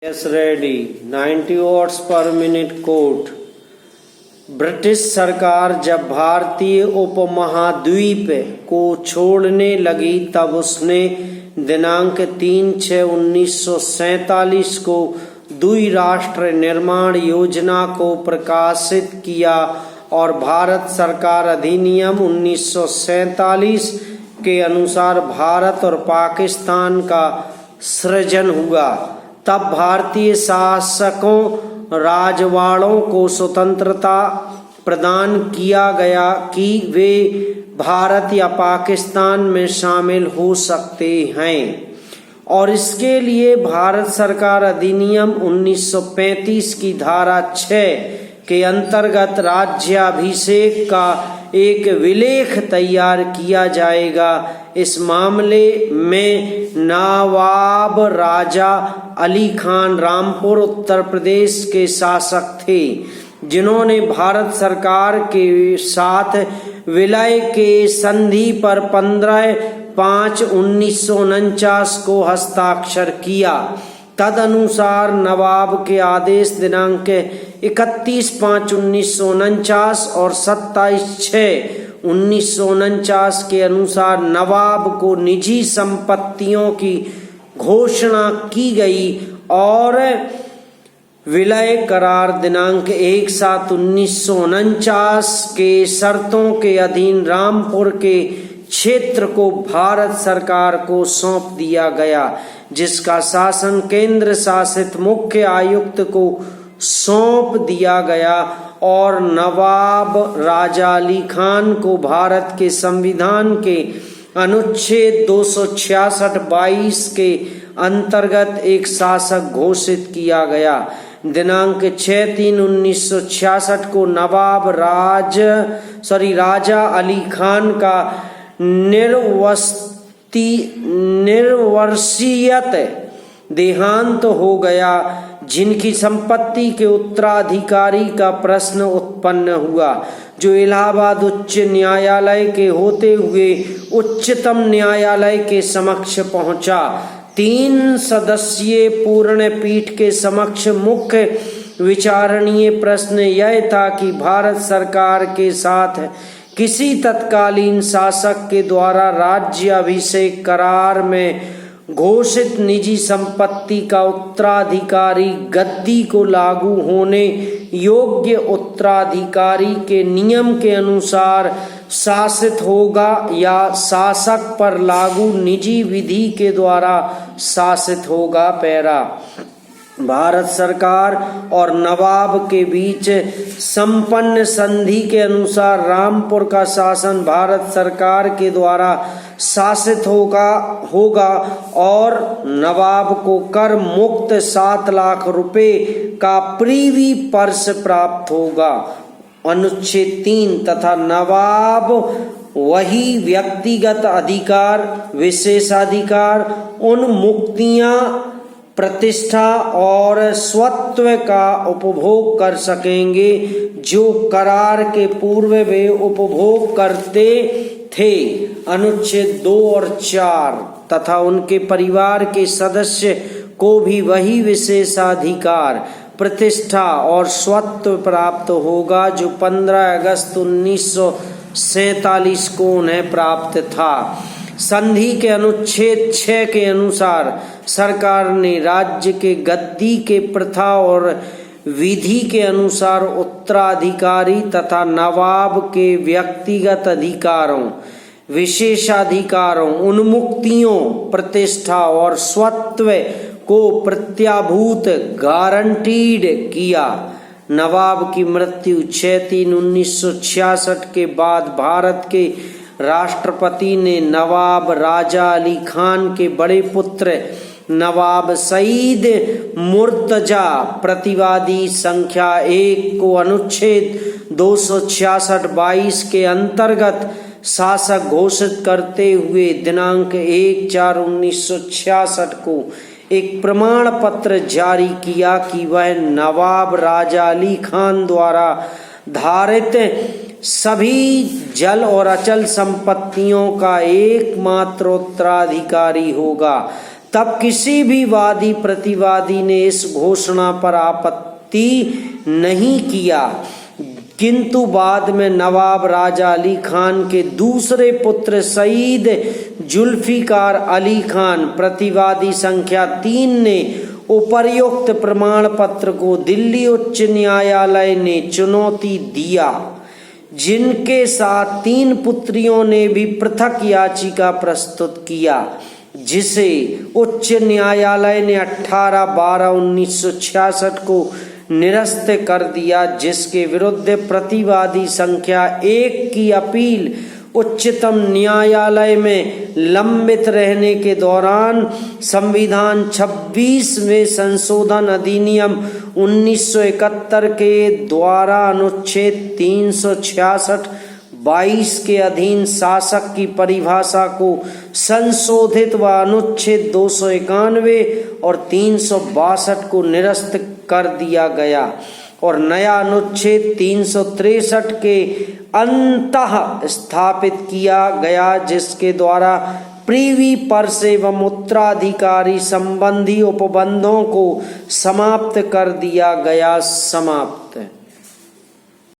Yes, ready. 90 watts per minute quote. British सरकार जब भारतीय उपमहाद्वीप को छोड़ने लगी तब उसने दिनांक 3/6/1947 को द्विराष्ट्र निर्माण योजना को प्रकाशित किया और भारत सरकार अधिनियम 1947 के अनुसार भारत और पाकिस्तान का सृजन हुआ। तब भारतीय शासकों राजवाड़ों को स्वतंत्रता प्रदान किया गया कि वे भारत या पाकिस्तान में शामिल हो सकते हैं और इसके लिए भारत सरकार अधिनियम 1935 की धारा 6 के अंतर्गत राज्याभिषेक का एक विलेख तैयार किया जाएगा। इस मामले में नवाब राजा अली खान रामपुर उत्तर प्रदेश के शासक थे, जिन्होंने भारत सरकार के साथ विलय के संधि पर 15/5/1949 को हस्ताक्षर किया। तदनुसार नवाब के आदेश दिनांक 31/5/1949 और 27/6/1949 के अनुसार नवाब को निजी संपत्तियों की घोषणा की गई और विलय करार दिनांक 1/7/1949 के शर्तों के अधीन रामपुर के क्षेत्र को भारत सरकार को सौंप दिया गया, जिसका शासन केंद्र शासित मुख्य आयुक्त को सौंप दिया गया और नवाब राजा अली खान को भारत के संविधान के अनुच्छेद 266(22) के अंतर्गत एक शासक घोषित किया गया। दिनांक 6/3/1966 को नवाब राजा अली खान का निर्वंशीयत देहांत हो गया, जिनकी संपत्ति के उत्तराधिकारी का प्रश्न उत्पन्न हुआ, जो इलाहाबाद उच्च न्यायालय के होते हुए उच्चतम न्यायालय के समक्ष पहुंचा। 3 सदस्यीय पूर्ण पीठ के समक्ष मुख्य विचारणीय प्रश्न यह था कि भारत सरकार के साथ किसी तत्कालीन शासक के द्वारा राज्याभिषेक करार में घोषित निजी संपत्ति का उत्तराधिकारी गद्दी को लागू होने योग्य उत्तराधिकारी के नियम के अनुसार शासित होगा या शासक पर लागू निजी विधि के द्वारा शासित होगा। पैरा भारत सरकार और नवाब के बीच संपन्न संधि के अनुसार रामपुर का शासन भारत सरकार के द्वारा शासित होगा और नवाब को कर मुक्त 7 लाख रुपए का प्रीवी पर्स प्राप्त होगा। अनुच्छेद 3 तथा नवाब वही व्यक्तिगत अधिकार, विशेषाधिकार, उन मुक्तियां, प्रतिष्ठा और स्वत्व का उपभोग कर सकेंगे जो करार के पूर्व वे उपभोग करते थे। अनुच्छेद 2 और 4 तथा उनके परिवार के सदस्य को भी वही विशेषाधिकार, प्रतिष्ठा और स्वत्व प्राप्त होगा जो 15 अगस्त 1947 को उन्हें प्राप्त था। संधि के अनुच्छेद 6 के अनुसार सरकार ने राज्य के गद्दी के प्रथा और विधि के अनुसार उत्तराधिकारी तथा नवाब के व्यक्तिगत अधिकारों, विशेषाधिकारों, उन्मुक्तियों, प्रतिष्ठा और स्वत्व को प्रत्याभूत गारंटीड किया। नवाब की मृत्यु 6/3/1966 के बाद भारत के राष्ट्रपति ने नवाब राजा अली खान के बड़े पुत्र नवाब सईद मुर्तजा प्रतिवादी संख्या 1 को अनुच्छेद 266(22) के अंतर्गत शासक घोषित करते हुए दिनांक 1/4/1966 को एक प्रमाण पत्र जारी किया कि वह नवाब राजा अली खान द्वारा धारित सभी जल और अचल संपत्तियों का एकमात्र उत्तराधिकारी होगा तब किसी भी वादी प्रतिवादी ने इस घोषणा पर आपत्ति नहीं किया, किंतु बाद में नवाब राजा अली खान के दूसरे पुत्र शहीद जुल्फिकार अली खान प्रतिवादी संख्या 3 ने उपर्युक्त प्रमाण पत्र को दिल्ली उच्च न्यायालय ने चुनौती दिया, जिनके साथ 3 पुत्रियों ने भी पृथक याचिका प्रस्तुत किया, जिसे उच्च न्यायालय ने 18/12/1966 को निरस्त कर दिया, जिसके विरुद्ध प्रतिवादी संख्या 1 की अपील उच्चतम न्यायालय में लंबित रहने के दौरान संविधान 26वें संशोधन अधिनियम 1971 के द्वारा अनुच्छेद 366(22) के अधीन शासक की परिभाषा को संशोधित व अनुच्छेद 291 और 362 को निरस्त कर दिया गया और नया अनुच्छेद 363 के अंतः स्थापित किया गया, जिसके द्वारा प्रीवी पर्स एवं उत्तराधिकारी संबंधी उपबंधों को समाप्त कर दिया गया। समाप्त।